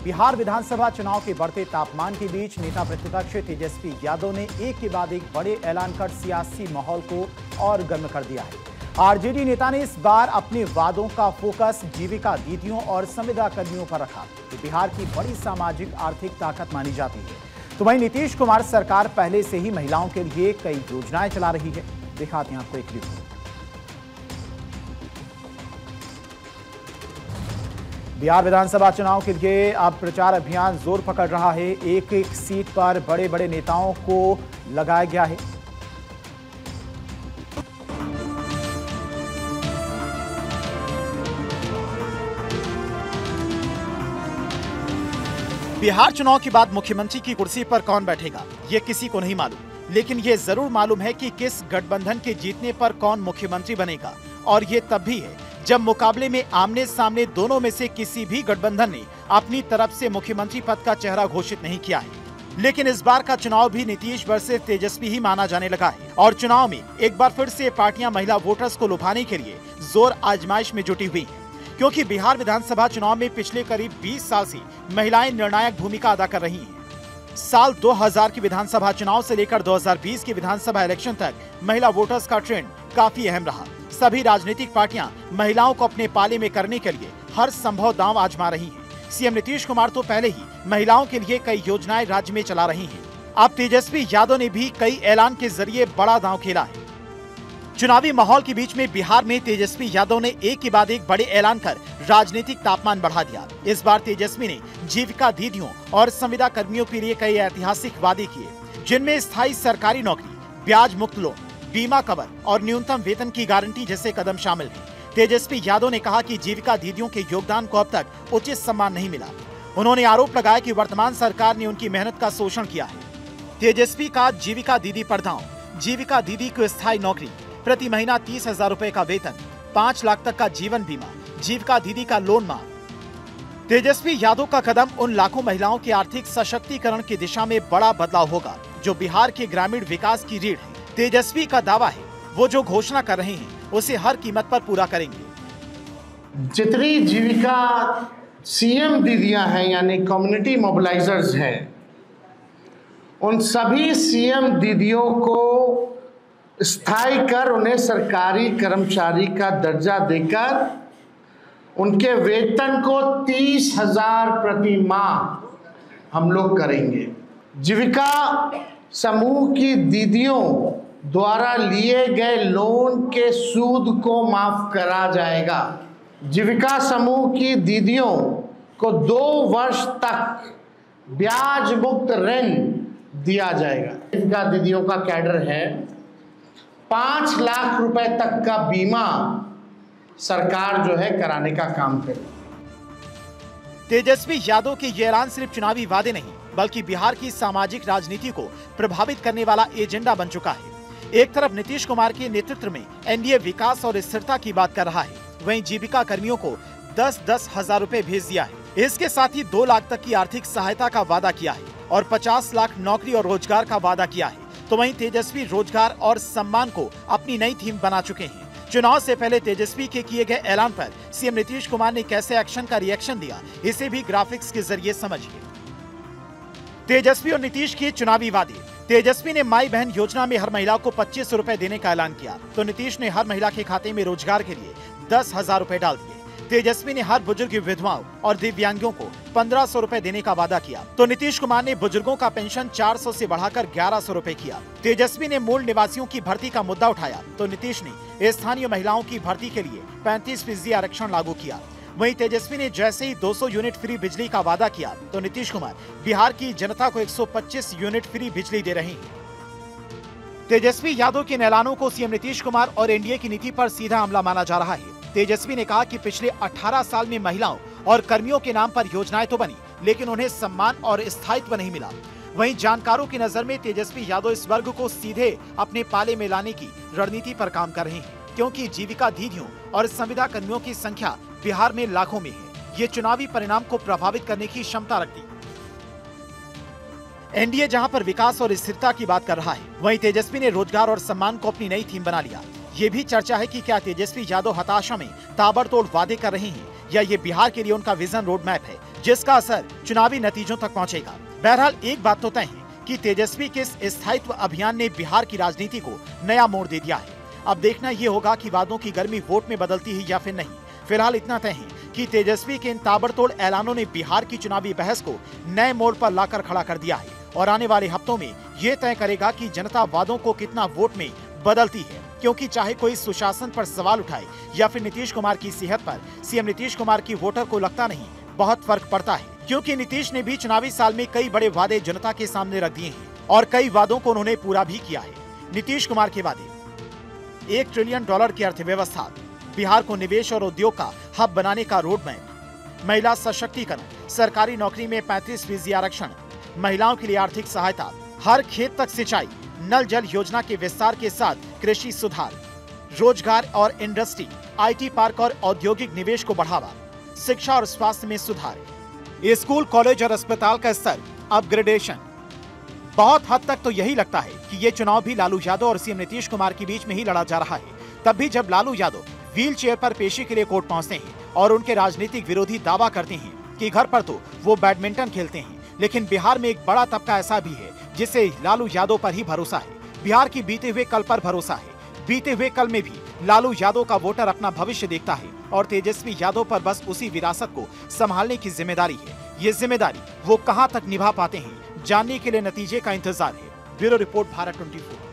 बिहार विधानसभा चुनाव के बढ़ते तापमान के बीच नेता प्रतिपक्ष तेजस्वी यादव ने एक के बाद एक बड़े ऐलान कर सियासी माहौल को और गर्म कर दिया है। आरजेडी नेता ने इस बार अपने वादों का फोकस जीविका दीदियों और संविदा कर्मियों पर रखा, जो बिहार की बड़ी सामाजिक आर्थिक ताकत मानी जाती है। तो वहीं नीतीश कुमार सरकार पहले से ही महिलाओं के लिए कई योजनाएं चला रही है। दिखाते हैं आपको एक रिपोर्ट। बिहार विधानसभा चुनाव के लिए अब प्रचार अभियान जोर पकड़ रहा है। एक एक सीट पर बड़े बड़े नेताओं को लगाया गया है। बिहार चुनाव के बाद मुख्यमंत्री की कुर्सी पर कौन बैठेगा, ये किसी को नहीं मालूम, लेकिन ये जरूर मालूम है कि किस गठबंधन के जीतने पर कौन मुख्यमंत्री बनेगा। और ये तब भी है जब मुकाबले में आमने सामने दोनों में से किसी भी गठबंधन ने अपनी तरफ से मुख्यमंत्री पद का चेहरा घोषित नहीं किया है। लेकिन इस बार का चुनाव भी नीतीश वर्सेस तेजस्वी ही माना जाने लगा है और चुनाव में एक बार फिर से पार्टियां महिला वोटर्स को लुभाने के लिए जोर आजमाइश में जुटी हुई हैं। क्योंकि बिहार विधानसभा चुनाव में पिछले करीब 20 साल से महिलाएं निर्णायक भूमिका अदा कर रही हैं। साल 2000 के विधानसभा चुनाव से लेकर 2020 के विधानसभा इलेक्शन तक महिला वोटर्स का ट्रेंड काफी अहम रहा। सभी राजनीतिक पार्टियां महिलाओं को अपने पाले में करने के लिए हर संभव दांव आजमा रही हैं। सीएम नीतीश कुमार तो पहले ही महिलाओं के लिए कई योजनाएं राज्य में चला रही हैं। अब तेजस्वी यादव ने भी कई ऐलान के जरिए बड़ा दांव खेला है। चुनावी माहौल के बीच में बिहार में तेजस्वी यादव ने एक के बाद एक बड़े ऐलान कर राजनीतिक तापमान बढ़ा दिया। इस बार तेजस्वी ने जीविका दीदियों और संविदा कर्मियों के लिए कई ऐतिहासिक वादे किए, जिनमें स्थायी सरकारी नौकरी, ब्याज मुक्त लोन, बीमा कवर और न्यूनतम वेतन की गारंटी जैसे कदम शामिल हैं। तेजस्वी यादव ने कहा कि जीविका दीदियों के योगदान को अब तक उचित सम्मान नहीं मिला। उन्होंने आरोप लगाया कि वर्तमान सरकार ने उनकी मेहनत का शोषण किया है। तेजस्वी का जीविका दीदी पर दांव, जीविका दीदी को स्थायी नौकरी, प्रति महीना 30,000 रुपए का वेतन, 5 लाख तक का जीवन बीमा, जीविका दीदी का लोन माफ। तेजस्वी यादव का कदम उन लाखों महिलाओं के आर्थिक सशक्तिकरण की दिशा में बड़ा बदलाव होगा, जो बिहार के ग्रामीण विकास की रीढ़ है। तेजस्वी का दावा है वो जो घोषणा कर रहे हैं उसे हर कीमत पर पूरा करेंगे। जितनी जीविका सीएम दीदियां हैं यानी कम्युनिटी मोबिलाइजर्स हैं, उन सभी सीएम दीदियों को स्थायी कर उन्हें सरकारी कर्मचारी का दर्जा देकर उनके वेतन को 30,000 प्रति माह हम लोग करेंगे। जीविका समूह की दीदियों द्वारा लिए गए लोन के सूद को माफ करा जाएगा। जीविका समूह की दीदियों को 2 वर्ष तक ब्याज मुक्त ऋण दिया जाएगा। जीविका दीदियों का कैडर है 5 लाख रुपए तक का बीमा सरकार जो है कराने का काम करेगी। तेजस्वी यादव के ये ऐलान सिर्फ चुनावी वादे नहीं, बल्कि बिहार की सामाजिक राजनीति को प्रभावित करने वाला एजेंडा बन चुका है। एक तरफ नीतीश कुमार के नेतृत्व में एनडीए विकास और स्थिरता की बात कर रहा है, वहीं जीविका कर्मियों को 10-10 हजार रुपए भेज दिया है। इसके साथ ही 2 लाख तक की आर्थिक सहायता का वादा किया है और 50 लाख नौकरी और रोजगार का वादा किया है। तो वहीं तेजस्वी रोजगार और सम्मान को अपनी नई थीम बना चुके हैं। चुनाव से पहले तेजस्वी के किए गए ऐलान पर सीएम नीतीश कुमार ने कैसे एक्शन का रिएक्शन दिया, इसे भी ग्राफिक्स के जरिए समझिए। तेजस्वी और नीतीश के चुनावी वादे। तेजस्वी ने माई बहन योजना में हर महिला को 2500 रुपए देने का ऐलान किया, तो नीतीश ने हर महिला के खाते में रोजगार के लिए 10,000 रुपए डाल दिए। तेजस्वी ने हर बुजुर्ग विधवाओं और दिव्यांगों को 1500 रुपए देने का वादा किया, तो नीतीश कुमार ने बुजुर्गों का पेंशन 400 से बढ़ाकर 1100 रुपए किया। तेजस्वी ने मूल निवासियों की भर्ती का मुद्दा उठाया, तो नीतीश ने स्थानीय महिलाओं की भर्ती के लिए 35% आरक्षण लागू किया। वहीं तेजस्वी ने जैसे ही 200 यूनिट फ्री बिजली का वादा किया, तो नीतीश कुमार बिहार की जनता को 125 यूनिट फ्री बिजली दे रहे हैं। तेजस्वी यादव के ऐलानों को सीएम नीतीश कुमार और एनडीए की नीति पर सीधा हमला माना जा रहा है। तेजस्वी ने कहा कि पिछले 18 साल में महिलाओं और कर्मियों के नाम पर योजनाएं तो बनी, लेकिन उन्हें सम्मान और स्थायित्व नहीं मिला। वहीं जानकारों की नजर में तेजस्वी यादव इस वर्ग को सीधे अपने पाले में लाने की रणनीति पर काम कर रहे हैं, क्योंकि जीविका दीदियों और संविदा कर्मियों की संख्या बिहार में लाखों में है। ये चुनावी परिणाम को प्रभावित करने की क्षमता रखती है। एनडीए जहां पर विकास और स्थिरता की बात कर रहा है, वहीं तेजस्वी ने रोजगार और सम्मान को अपनी नई थीम बना लिया। ये भी चर्चा है कि क्या तेजस्वी यादव हताशा में ताबड़तोड़ वादे कर रहे हैं या ये बिहार के लिए उनका विजन रोड मैप है, जिसका असर चुनावी नतीजों तक पहुंचेगा। बहरहाल एक बात तो तय है कि तेजस्वी के इस स्थायित्व अभियान ने बिहार की राजनीति को नया मोड़ दे दिया है। अब देखना ये होगा कि वादों की गर्मी वोट में बदलती है या फिर नहीं। फिलहाल इतना तय है कि तेजस्वी के इन ताबड़तोड़ ऐलानों ने बिहार की चुनावी बहस को नए मोड़ पर लाकर खड़ा कर दिया है और आने वाले हफ्तों में ये तय करेगा कि जनता वादों को कितना वोट में बदलती है। क्योंकि चाहे कोई सुशासन पर सवाल उठाए या फिर नीतीश कुमार की सेहत पर, सीएम नीतीश कुमार की वोटर को लगता नहीं बहुत फर्क पड़ता है। क्योंकि नीतीश ने भी चुनावी साल में कई बड़े वादे जनता के सामने रख दिए हैं और कई वादों को उन्होंने पूरा भी किया है। नीतीश कुमार के वादे: $1 ट्रिलियन की अर्थव्यवस्था, बिहार को निवेश और उद्योग का हब बनाने का रोड मैप, महिला सशक्तिकरण, सरकारी नौकरी में 35% आरक्षण, महिलाओं के लिए आर्थिक सहायता, हर खेत तक सिंचाई, नल जल योजना के विस्तार के साथ कृषि सुधार, रोजगार और इंडस्ट्री, IT पार्क और औद्योगिक निवेश को बढ़ावा, शिक्षा और स्वास्थ्य में सुधार, स्कूल, कॉलेज और अस्पताल का स्तर अपग्रेडेशन। बहुत हद तक तो यही लगता है कि ये चुनाव भी लालू यादव और सीएम नीतीश कुमार के बीच में ही लड़ा जा रहा है। तब भी जब लालू यादव व्हील चेयर पर पेशी के लिए कोर्ट पहुंचते हैं और उनके राजनीतिक विरोधी दावा करते हैं कि घर पर तो वो बैडमिंटन खेलते हैं, लेकिन बिहार में एक बड़ा तबका ऐसा भी है जिसे लालू यादव पर ही भरोसा है। बिहार की बीते हुए कल पर भरोसा है। बीते हुए कल में भी लालू यादव का वोटर अपना भविष्य देखता है और तेजस्वी यादव पर बस उसी विरासत को संभालने की जिम्मेदारी है। ये जिम्मेदारी वो कहां तक निभा पाते हैं, जानने के लिए नतीजे का इंतजार है। Bureau report, Bharat 24।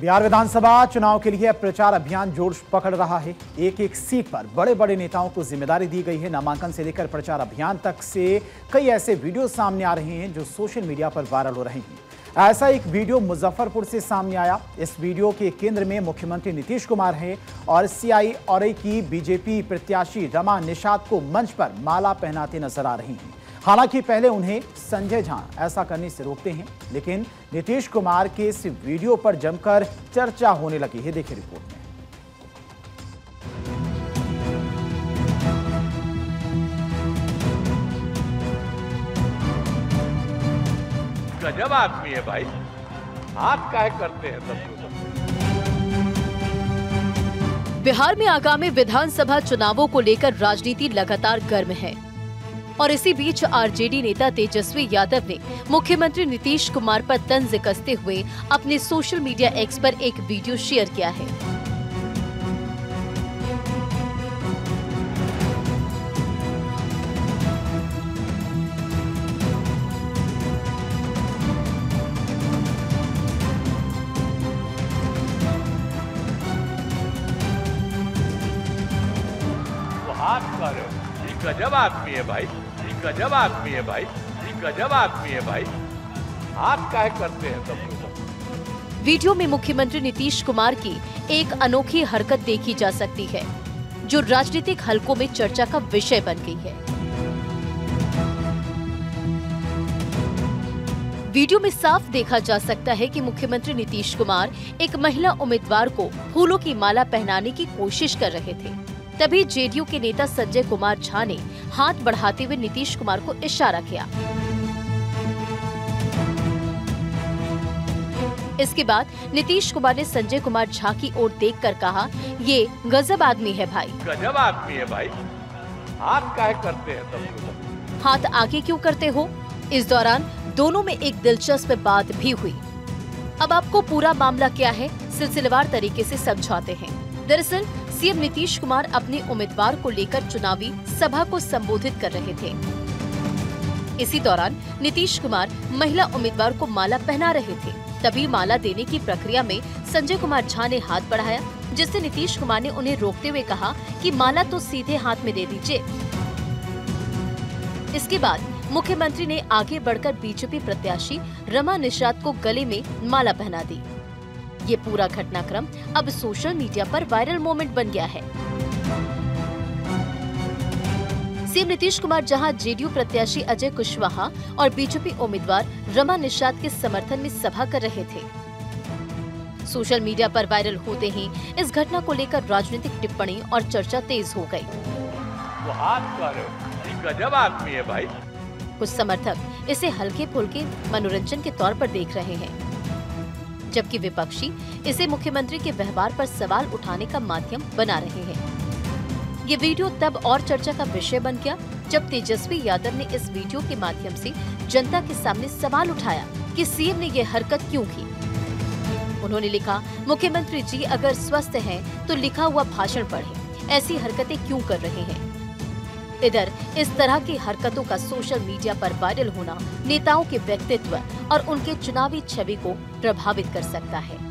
बिहार विधानसभा चुनाव के लिए प्रचार अभियान जोर पकड़ रहा है। एक एक सीट पर बड़े बड़े नेताओं को जिम्मेदारी दी गई है। नामांकन से लेकर प्रचार अभियान तक से कई ऐसे वीडियो सामने आ रहे हैं जो सोशल मीडिया पर वायरल हो रहे हैं। ऐसा एक वीडियो मुजफ्फरपुर से सामने आया। इस वीडियो के केंद्र में मुख्यमंत्री नीतीश कुमार हैं और CIRI की बीजेपी प्रत्याशी रमा निषाद को मंच पर माला पहनाते नजर आ रही हैं। हालांकि पहले उन्हें संजय झा ऐसा करने से रोकते हैं, लेकिन नीतीश कुमार के इस वीडियो पर जमकर चर्चा होने लगी है। देखिए रिपोर्ट में। गजब आदमी है भाई, हाथ काहे करते हैं सब लोग। बिहार में आगामी विधानसभा चुनावों को लेकर राजनीति लगातार गर्म है और इसी बीच आरजेडी नेता तेजस्वी यादव ने मुख्यमंत्री नीतीश कुमार पर तंज कसते हुए अपने सोशल मीडिया एक्स पर एक वीडियो शेयर किया है। हाथ कर, ये गजब आदमी है भाई, ये गजब आदमी है भाई, ये गजब आदमी है भाई, हाथ काहे करते हैं सब लोग। वीडियो में मुख्यमंत्री नीतीश कुमार की एक अनोखी हरकत देखी जा सकती है जो राजनीतिक हलकों में चर्चा का विषय बन गई है। वीडियो में साफ देखा जा सकता है कि मुख्यमंत्री नीतीश कुमार एक महिला उम्मीदवार को फूलों की माला पहनाने की कोशिश कर रहे थे। तभी जेडीयू के नेता संजय कुमार झा ने हाथ बढ़ाते हुए नीतीश कुमार को इशारा किया। इसके बाद नीतीश कुमार ने संजय कुमार झा की ओर देखकर कहा, ये गजब आदमी है भाई। गजब आदमी है भाई, हाथ काहे करते हैं सब लोग। हाथ आगे क्यों करते हो? इस दौरान दोनों में एक दिलचस्प बात भी हुई। अब आपको पूरा मामला क्या है सिलसिलेवार तरीके से समझाते हैं। दरअसल सीएम नीतीश कुमार अपने उम्मीदवार को लेकर चुनावी सभा को संबोधित कर रहे थे। इसी दौरान नीतीश कुमार महिला उम्मीदवार को माला पहना रहे थे। तभी माला देने की प्रक्रिया में संजय कुमार झा ने हाथ बढ़ाया, जिससे नीतीश कुमार ने उन्हें रोकते हुए कहा कि माला तो सीधे हाथ में दे दीजिए। इसके बाद मुख्यमंत्री ने आगे बढ़कर बीजेपी प्रत्याशी रमा निषाद को गले में माला पहना दी। ये पूरा घटनाक्रम अब सोशल मीडिया पर वायरल मोमेंट बन गया है। सीएम नीतीश कुमार जहां जेडीयू प्रत्याशी अजय कुशवाहा और बीजेपी उम्मीदवार रमा निषाद के समर्थन में सभा कर रहे थे। सोशल मीडिया पर वायरल होते ही इस घटना को लेकर राजनीतिक टिप्पणी और चर्चा तेज हो गई। वो हाथ कर, ये गजब आदमी है भाई। कुछ समर्थक इसे हल्के फुल्के मनोरंजन के तौर पर देख रहे हैं, जबकि विपक्षी इसे मुख्यमंत्री के व्यवहार पर सवाल उठाने का माध्यम बना रहे हैं। ये वीडियो तब और चर्चा का विषय बन गया जब तेजस्वी यादव ने इस वीडियो के माध्यम से जनता के सामने सवाल उठाया कि सीएम ने ये हरकत क्यों की। उन्होंने लिखा, मुख्यमंत्री जी अगर स्वस्थ हैं तो लिखा हुआ भाषण पढ़ें, ऐसी हरकतें क्यों कर रहे हैं। इधर इस तरह की हरकतों का सोशल मीडिया पर वायरल होना नेताओं के व्यक्तित्व और उनके चुनावी छवि को प्रभावित कर सकता है।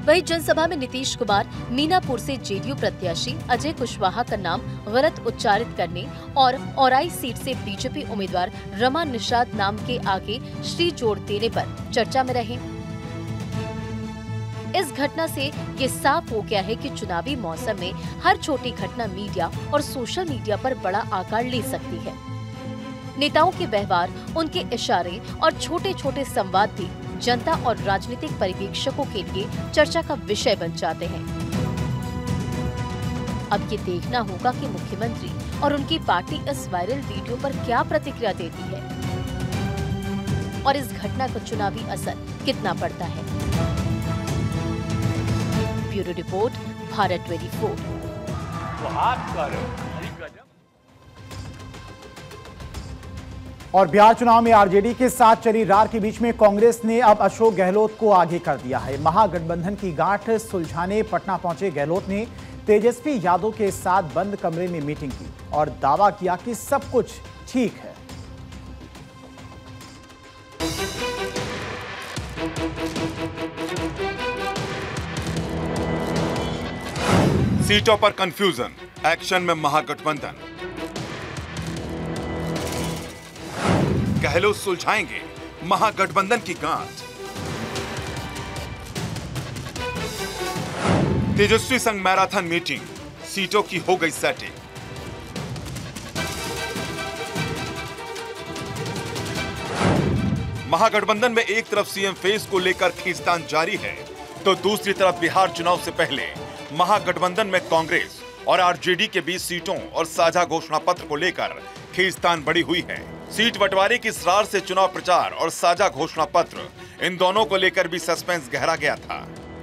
वहीं जनसभा में नीतीश कुमार मीनापुर से जेडीयू प्रत्याशी अजय कुशवाहा का नाम गलत उच्चारित करने और औराई सीट से बीजेपी उम्मीदवार रमा निषाद नाम के आगे श्री जोड़ देने पर चर्चा में रहे। इस घटना से ये साफ हो गया है कि चुनावी मौसम में हर छोटी घटना मीडिया और सोशल मीडिया पर बड़ा आकार ले सकती है। नेताओं के व्यवहार, उनके इशारे और छोटे छोटे संवाद भी जनता और राजनीतिक पर्यवेक्षकों के लिए चर्चा का विषय बन जाते हैं। अब ये देखना होगा कि मुख्यमंत्री और उनकी पार्टी इस वायरल वीडियो पर क्या प्रतिक्रिया देती है और इस घटना का चुनावी असर कितना पड़ता है। Bureau report, Bharat 24। वो हाथ कर गजब। और बिहार चुनाव में आरजेडी के साथ चली रार के बीच में कांग्रेस ने अब अशोक गहलोत को आगे कर दिया है। महागठबंधन की गांठ सुलझाने पटना पहुंचे गहलोत ने तेजस्वी यादव के साथ बंद कमरे में मीटिंग की और दावा किया कि सब कुछ ठीक है। सीटों पर कंफ्यूजन, एक्शन में महागठबंधन। गहलोत सुलझाएंगे महागठबंधन की गांठ। तेजस्वी संग मैराथन मीटिंग, सीटों की हो गई सेटिंग। महागठबंधन में एक तरफ सीएम फेस को लेकर खींचतान जारी है तो दूसरी तरफ बिहार चुनाव से पहले महागठबंधन में कांग्रेस और आरजेडी के बीच सीटों और साझा घोषणा पत्र को लेकर खींचतान बढ़ी हुई है। सीट बंटवारे की इसरार से चुनाव प्रचार और साझा घोषणा पत्र, इन दोनों को लेकर भी सस्पेंस गहरा गया था।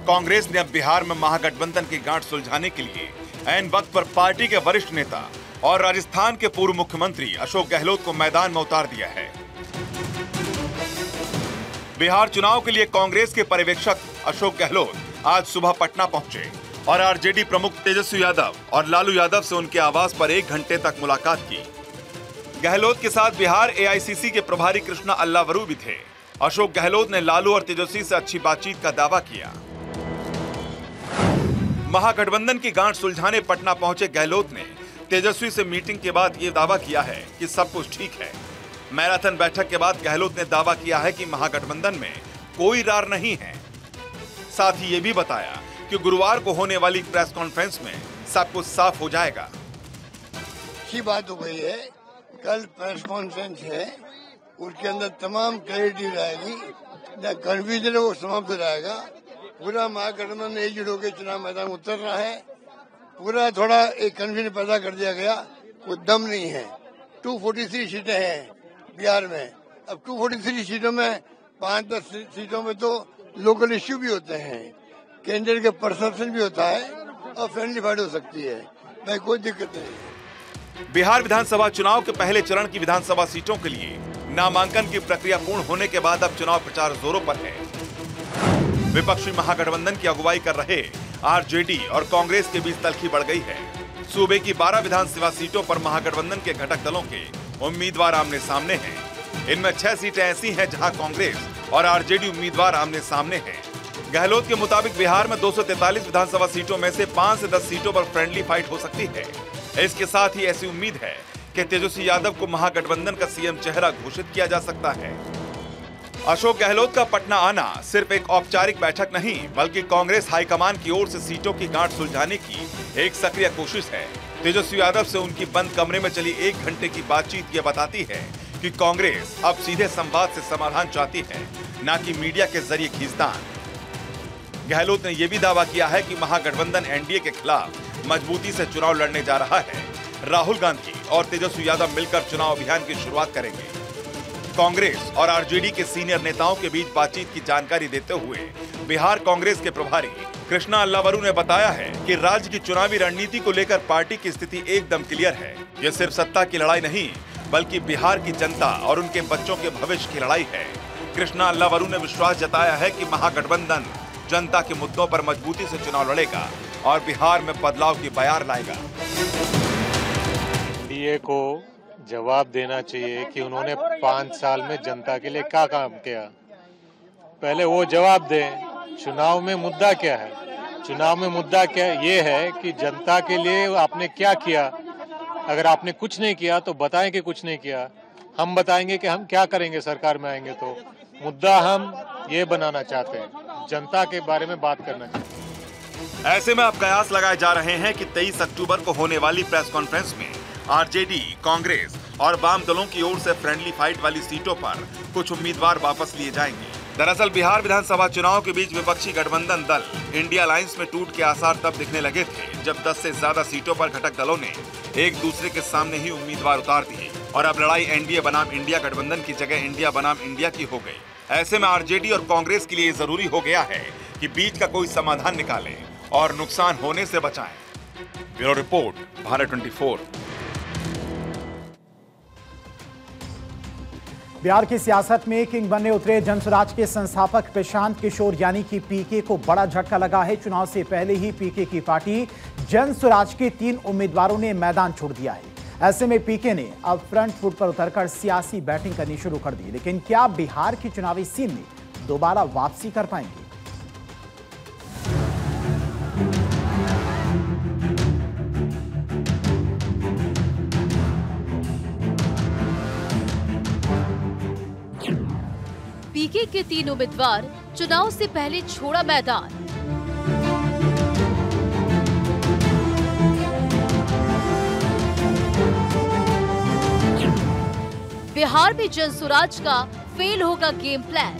कांग्रेस ने अब बिहार में महागठबंधन की गांठ सुलझाने के लिए ऐन वक्त पर पार्टी के वरिष्ठ नेता और राजस्थान के पूर्व मुख्यमंत्री अशोक गहलोत को मैदान में उतार दिया है। बिहार चुनाव के लिए कांग्रेस के पर्यवेक्षक अशोक गहलोत आज सुबह पटना पहुंचे और आरजेडी प्रमुख तेजस्वी यादव और लालू यादव से उनके आवास पर 1 घंटे तक मुलाकात की। गहलोत के साथ बिहार एआईसीसी के प्रभारी कृष्णा अल्लावरू भी थे। अशोक गहलोत ने लालू और तेजस्वी से अच्छी बातचीत का दावा किया। महागठबंधन की गांठ सुलझाने पटना पहुंचे गहलोत ने तेजस्वी से मीटिंग के बाद ये दावा किया है कि सब कुछ ठीक है। मैराथन बैठक के बाद गहलोत ने दावा किया है कि महागठबंधन में कोई रार नहीं है। साथ ही ये भी बताया कि गुरुवार को होने वाली प्रेस कॉन्फ्रेंस में सब कुछ साफ हो जाएगा। अच्छी बात हो गई है, कल प्रेस कॉन्फ्रेंस है, उसके अंदर तमाम क्लैरिटी रहेगी, कंफ्यूजन है वो समाप्त हो जाएगा। पूरा महागठबंधन एकजुट होकर चुनाव मैदान उतर रहा है। पूरा थोड़ा एक कंफ्यूजन पैदा कर दिया गया, वो दम नहीं है। 243 सीटें हैं बिहार में। अब 243 सीटों में 5-10 सीटों में तो लोकल इश्यू भी होते हैं, कैंडिडेट का परसेप्शन भी होता है और फ्रेंडली फाइट हो सकती है। भाई कोई दिक्कत नहीं। बिहार विधानसभा चुनाव के पहले चरण की विधानसभा सीटों के लिए नामांकन की प्रक्रिया पूर्ण होने के बाद अब चुनाव प्रचार जोरों पर है। विपक्षी महागठबंधन की अगुवाई कर रहे आरजेडी और कांग्रेस के बीच तल्खी बढ़ गई है। सूबे की 12 विधानसभा सीटों पर महागठबंधन के घटक दलों के उम्मीदवार आमने सामने हैं। इनमें 6 सीटें ऐसी हैं जहां कांग्रेस और आरजेडी उम्मीदवार आमने सामने हैं। गहलोत के मुताबिक बिहार में 243 विधानसभा सीटों में से 5 से 10 सीटों पर फ्रेंडली फाइट हो सकती है। इसके साथ ही ऐसी उम्मीद है कि तेजस्वी यादव को महागठबंधन का सीएम चेहरा घोषित किया जा सकता है। अशोक गहलोत का पटना आना सिर्फ एक औपचारिक बैठक नहीं, बल्कि कांग्रेस हाईकमान की ओर से सीटों की गांठ सुलझाने की एक सक्रिय कोशिश है। तेजस्वी यादव से उनकी बंद कमरे में चली 1 घंटे की बातचीत ये बताती है कि कांग्रेस अब सीधे संवाद से समाधान चाहती है, न कि मीडिया के जरिए खींचतान। गहलोत ने यह भी दावा किया है कि महागठबंधन एनडीए के खिलाफ मजबूती से चुनाव लड़ने जा रहा है। राहुल गांधी और तेजस्वी यादव मिलकर चुनाव अभियान की शुरुआत करेंगे। कांग्रेस और आरजेडी के सीनियर नेताओं के बीच बातचीत की जानकारी देते हुए बिहार कांग्रेस के प्रभारी कृष्णा अल्लावरू ने बताया है कि राज्य की चुनावी रणनीति को लेकर पार्टी की स्थिति एकदम क्लियर है। ये सिर्फ सत्ता की लड़ाई नहीं, बल्कि बिहार की जनता और उनके बच्चों के भविष्य की लड़ाई है। कृष्णा अल्लावरू ने विश्वास जताया है कि महागठबंधन जनता के मुद्दों पर मजबूती से चुनाव लड़ेगा और बिहार में बदलाव की बयार लाएगा। एनडीए को जवाब देना चाहिए कि उन्होंने 5 साल में जनता के लिए क्या काम किया, पहले वो जवाब दें। चुनाव में मुद्दा क्या है? चुनाव में मुद्दा क्या ये है कि जनता के लिए आपने क्या किया। अगर आपने कुछ नहीं किया तो बताएं कि कुछ नहीं किया, हम बताएंगे कि हम क्या करेंगे सरकार में आएंगे। तो मुद्दा हम ये बनाना चाहते हैं, जनता के बारे में बात करना चाहते हैं। ऐसे में अब कयास लगाए जा रहे हैं कि 23 अक्टूबर को होने वाली प्रेस कॉन्फ्रेंस में आरजेडी, कांग्रेस और वाम दलों की ओर से फ्रेंडली फाइट वाली सीटों पर कुछ उम्मीदवार वापस लिए जाएंगे। दरअसल बिहार विधानसभा चुनाव के बीच विपक्षी गठबंधन दल इंडिया अलायंस में टूट के आसार तब दिखने लगे थे जब 10 से ज्यादा सीटों पर घटक दलों ने एक दूसरे के सामने ही उम्मीदवार उतार दिए और अब लड़ाई एनडीए बनाम इंडिया गठबंधन की जगह इंडिया बनाम इंडिया की हो गई। ऐसे में आरजेडी और कांग्रेस के लिए जरूरी हो गया है कि बीच का कोई समाधान निकालें और नुकसान होने से बचाएं। Bureau report, Bharat 24। बिहार की सियासत में किंग बनने उतरे जनसुराज के संस्थापक प्रशांत किशोर यानी कि पीके को बड़ा झटका लगा है। चुनाव से पहले ही पीके की पार्टी जनसुराज के 3 उम्मीदवारों ने मैदान छोड़ दिया है। ऐसे में पीके ने अब फ्रंट फुट पर उतरकर सियासी बैटिंग करनी शुरू कर दी। लेकिन क्या बिहार की चुनावी सीन में दोबारा वापसी कर पाएंगे? पीके के 3 उम्मीदवार चुनाव से पहले छोड़ा मैदान। बिहार में जनसुराज का फेल होगा गेम प्लान।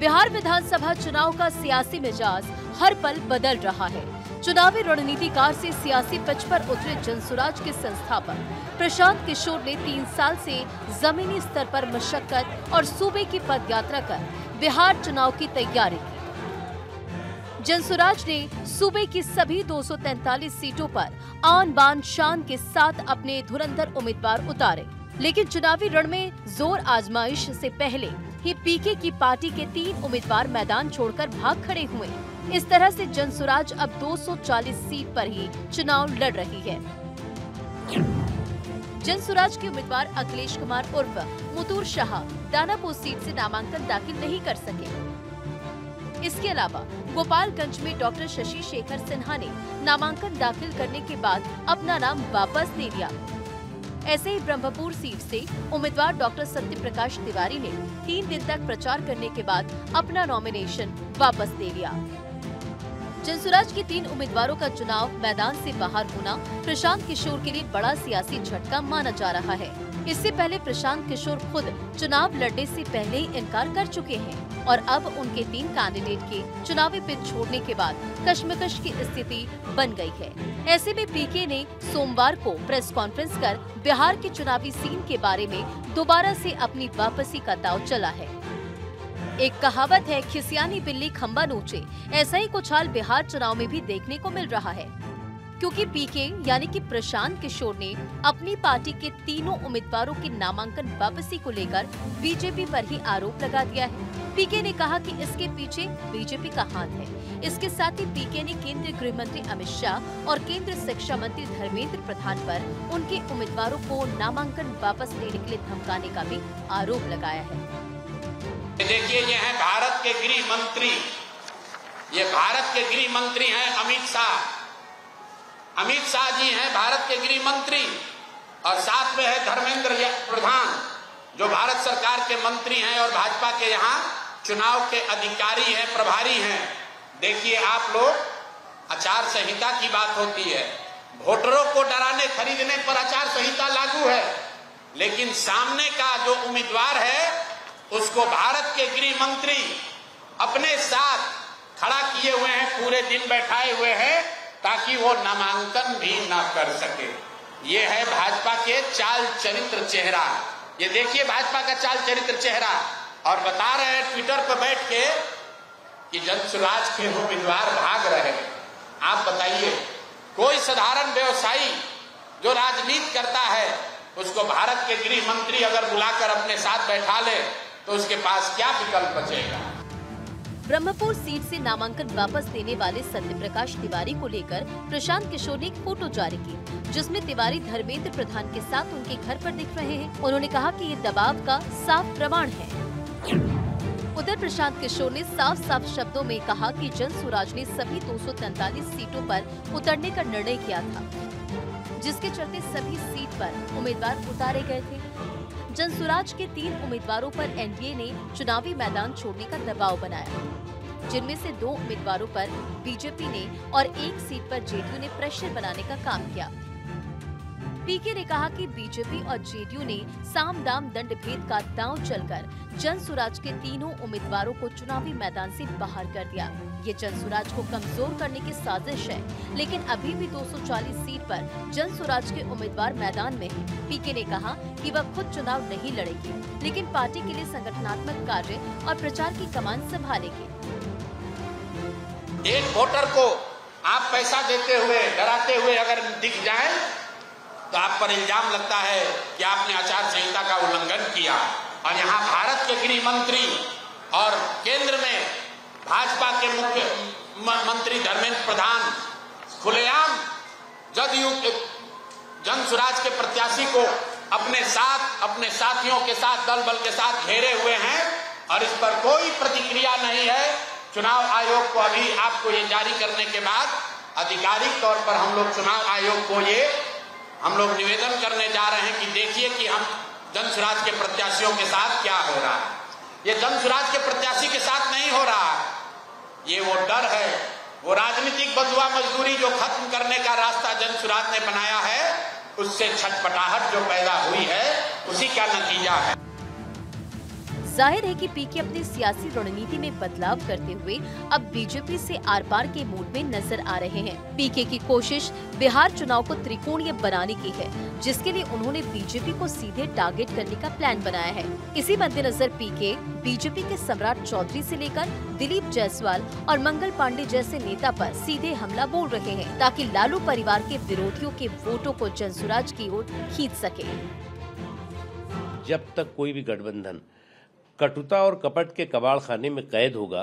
बिहार विधानसभा चुनाव का सियासी मिजाज हर पल बदल रहा है। चुनावी रणनीतिकार से सियासी पिच पर उतरे जनसुराज के संस्थापक प्रशांत किशोर ने 3 साल से जमीनी स्तर पर मशक्कत और सूबे की पदयात्रा कर बिहार चुनाव की तैयारी की। जनसुराज ने सूबे की सभी 243 सीटों पर आन बान शान के साथ अपने धुरंधर उम्मीदवार उतारे, लेकिन चुनावी रण में जोर आजमाइश से पहले ही पीके की पार्टी के 3 उम्मीदवार मैदान छोड़कर भाग खड़े हुए। इस तरह से जनसुराज अब 240 सीट पर ही चुनाव लड़ रही है। जनसुराज के उम्मीदवार अखिलेश कुमार उर्फ मुतूर शाह दानापुर सीट से नामांकन दाखिल नहीं कर सके। इसके अलावा गोपालगंज में डॉक्टर शशि शेखर सिन्हा ने नामांकन दाखिल करने के बाद अपना नाम वापस ले लिया। ऐसे ही ब्रह्मपुर सीट से उम्मीदवार डॉक्टर सत्य प्रकाश तिवारी ने 3 दिन तक प्रचार करने के बाद अपना नॉमिनेशन वापस ले लिया। जनसुराज के 3 उम्मीदवारों का चुनाव मैदान से बाहर होना प्रशांत किशोर के लिए बड़ा सियासी झटका माना जा रहा है। इससे पहले प्रशांत किशोर खुद चुनाव लड़ने से पहले ही इनकार कर चुके हैं और अब उनके 3 कैंडिडेट के चुनावी पिच छोड़ने के बाद कश्मकश की स्थिति बन गई है। ऐसे में पीके ने सोमवार को प्रेस कॉन्फ्रेंस कर बिहार के चुनावी सीन के बारे में दोबारा से अपनी वापसी का दांव चला है। एक कहावत है, खिसियानी बिल्ली खंबा नोचे। ऐसा ही कुछ हाल बिहार चुनाव में भी देखने को मिल रहा है, क्योंकि पीके यानी कि प्रशांत किशोर ने अपनी पार्टी के 3 उम्मीदवारों की नामांकन वापसी को लेकर बीजेपी पर ही आरोप लगा दिया है। पीके ने कहा कि इसके पीछे बीजेपी का हाथ है। इसके साथ ही पीके ने केंद्रीय गृह मंत्री अमित शाह और केंद्रीय शिक्षा मंत्री धर्मेंद्र प्रधान पर उनके उम्मीदवारों को नामांकन वापस लेने के लिए धमकाने का भी आरोप लगाया है। देखिए, ये है भारत के गृह मंत्री, ये भारत के गृह मंत्री हैं अमित शाह। अमित शाह जी हैं भारत के गृह मंत्री और साथ में है धर्मेंद्र प्रधान जो भारत सरकार के मंत्री हैं और भाजपा के यहाँ चुनाव के अधिकारी हैं, प्रभारी हैं। देखिए आप लोग, आचार संहिता की बात होती है, वोटरों को डराने खरीदने पर आचार संहिता लागू है, लेकिन सामने का जो उम्मीदवार है उसको भारत के गृह मंत्री अपने साथ खड़ा किए हुए हैं, पूरे दिन बैठाए हुए हैं ताकि वो नामांकन भी ना कर सके। ये है भाजपा के चाल चरित्र चेहरा। ये देखिए भाजपा का चाल चरित्र चेहरा। और बता रहे हैं ट्विटर पर बैठ के कि जनसुराज के उम्मीदवार भाग रहे। आप बताइए, कोई साधारण व्यवसायी जो राजनीति करता है उसको भारत के गृह मंत्री अगर बुलाकर अपने साथ बैठा ले तो उसके पास क्या विकल्प बचेगा। ब्रह्मपुर सीट से नामांकन वापस लेने वाले सत्य प्रकाश तिवारी को लेकर प्रशांत किशोर ने एक फोटो जारी की, जिसमें तिवारी धर्मेंद्र प्रधान के साथ उनके घर पर दिख रहे हैं। उन्होंने कहा कि ये दबाव का साफ प्रमाण है। उधर प्रशांत किशोर ने साफ साफ शब्दों में कहा कि जनसुराज ने सभी 243 सीटों पर उतरने का निर्णय किया था, जिसके चलते सभी सीट पर उम्मीदवार उतारे गए थे। जनसुराज के 3 उम्मीदवारों पर एनडीए ने चुनावी मैदान छोड़ने का दबाव बनाया, जिनमें से 2 उम्मीदवारों पर बीजेपी ने और 1 सीट पर जेडीयू ने प्रेशर बनाने का काम किया। पीके ने कहा कि बीजेपी और जेडीयू ने साम दाम दंड भेद का दांव चलकर जनसुराज के तीनों उम्मीदवारों को चुनावी मैदान से बाहर कर दिया। ये जनसुराज को कमजोर करने की साजिश है, लेकिन अभी भी 240 सीट पर जनसुराज के उम्मीदवार मैदान में हैं। पीके ने कहा कि वह खुद चुनाव नहीं लड़ेगी, लेकिन पार्टी के लिए संगठनात्मक कार्य और प्रचार की कमान संभालेगी। एक वोटर को आप पैसा देते हुए, डराते हुए अगर दिख जाए तो आप पर इल्जाम लगता है कि आपने आचार संहिता का उल्लंघन किया। और यहाँ भारत के गृह मंत्री और केंद्र में भाजपा के मुख्य मंत्री धर्मेंद्र प्रधान खुलेआम जदयू जनसुराज के प्रत्याशी को अपने साथ, अपने साथियों के साथ, दल बल के साथ घेरे हुए हैं और इस पर कोई प्रतिक्रिया नहीं है। चुनाव आयोग को अभी आपको ये जारी करने के बाद आधिकारिक तौर पर हम लोग चुनाव आयोग को हम लोग निवेदन करने जा रहे हैं कि देखिए कि हम जनसुराज के प्रत्याशियों के साथ क्या हो रहा है। ये जनसुराज के प्रत्याशी के साथ नहीं हो रहा है, ये वो डर है, वो राजनीतिक बंधुआ मजदूरी जो खत्म करने का रास्ता जनसुराज ने बनाया है, उससे छटपटाहट जो पैदा हुई है उसी का नतीजा है। जाहिर है कि पीके अपनी सियासी रणनीति में बदलाव करते हुए अब बीजेपी से आर पार के मूड में नजर आ रहे हैं। पीके की कोशिश बिहार चुनाव को त्रिकोणीय बनाने की है, जिसके लिए उन्होंने बीजेपी को सीधे टारगेट करने का प्लान बनाया है। इसी मद्देनजर पीके बीजेपी के सम्राट चौधरी से लेकर दिलीप जायसवाल और मंगल पांडे जैसे नेता पर सीधे हमला बोल रहे हैं, ताकि लालू परिवार के विरोधियों के वोटों को जनसुराज की ओर खींच सके। जब तक कोई भी गठबंधन कटुता और कपट के कबाड़ खाने में कैद होगा,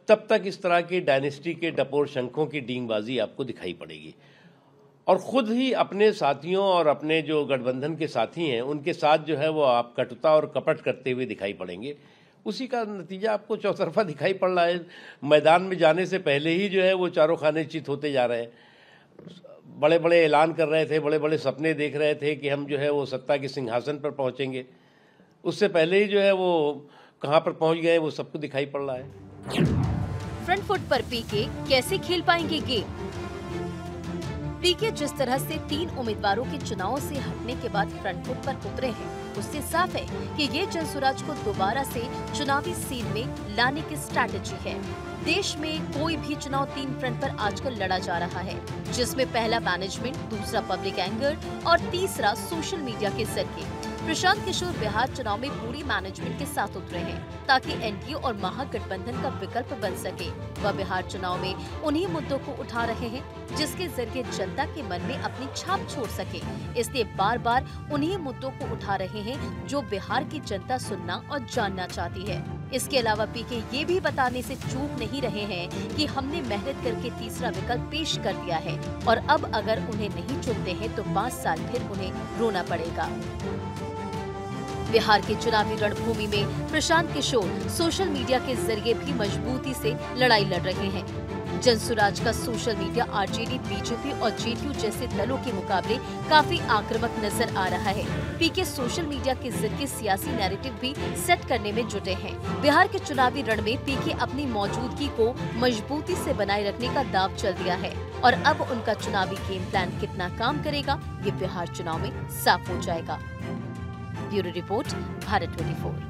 तब तक इस तरह की डायनेस्टी के डपोर शंखों की डींगबाजी आपको दिखाई पड़ेगी। और खुद ही अपने साथियों और अपने जो गठबंधन के साथी हैं उनके साथ जो है वो आप कटुता और कपट करते हुए दिखाई पड़ेंगे। उसी का नतीजा आपको चौतरफा दिखाई पड़ रहा है। मैदान में जाने से पहले ही जो है वो चारों खाने चित होते जा रहे हैं। बड़े बड़े ऐलान कर रहे थे, बड़े बड़े सपने देख रहे थे कि हम जो है वो सत्ता के सिंहासन पर पहुंचेंगे। उससे पहले ही जो है वो कहां पर पहुंच गए वो सबको दिखाई पड़ रहा है। फ्रंट फुट पर पीके कैसे खेल पाएंगे गेम? पीके जिस तरह से 3 उम्मीदवारों के चुनाव से हटने के बाद फ्रंट फुट पर उतरे हैं, उससे साफ है कि ये जनसुराज को दोबारा से चुनावी सीन में लाने की स्ट्रैटेजी है। देश में कोई भी चुनाव 3 फ्रंट पर आजकल लड़ा जा रहा है, जिसमें पहला मैनेजमेंट, दूसरा पब्लिक एंगर और तीसरा सोशल मीडिया के जरिए। प्रशांत किशोर बिहार चुनाव में पूरी मैनेजमेंट के साथ उतरे हैं, ताकि एनडीए और महागठबंधन का विकल्प बन सके। वह बिहार चुनाव में उन्हीं मुद्दों को उठा रहे हैं जिसके जरिए जनता के मन में अपनी छाप छोड़ सके। इसलिए बार बार उन्हीं मुद्दों को उठा रहे हैं जो बिहार की जनता सुनना और जानना चाहती है। इसके अलावा पीके ये भी बताने से चूक नहीं रहे हैं कि हमने मेहनत करके तीसरा विकल्प पेश कर दिया है और अब अगर उन्हें नहीं चुनते हैं तो 5 साल फिर उन्हें रोना पड़ेगा। बिहार की चुनावी रणभूमि में प्रशांत किशोर सोशल मीडिया के जरिए भी मजबूती से लड़ाई लड़ रहे हैं। जनसुराज का सोशल मीडिया आरजेडी, बीजेपी और जेडीयू जैसे दलों के मुकाबले काफी आक्रामक नजर आ रहा है। पीके सोशल मीडिया के जरिए सियासी नैरेटिव भी सेट करने में जुटे हैं। बिहार के चुनावी रण में पीके अपनी मौजूदगी को मजबूती से बनाए रखने का दांव चल दिया है और अब उनका चुनावी गेम प्लान कितना काम करेगा, ये बिहार चुनाव में साफ हो जाएगा। Bureau report, Bharat 24।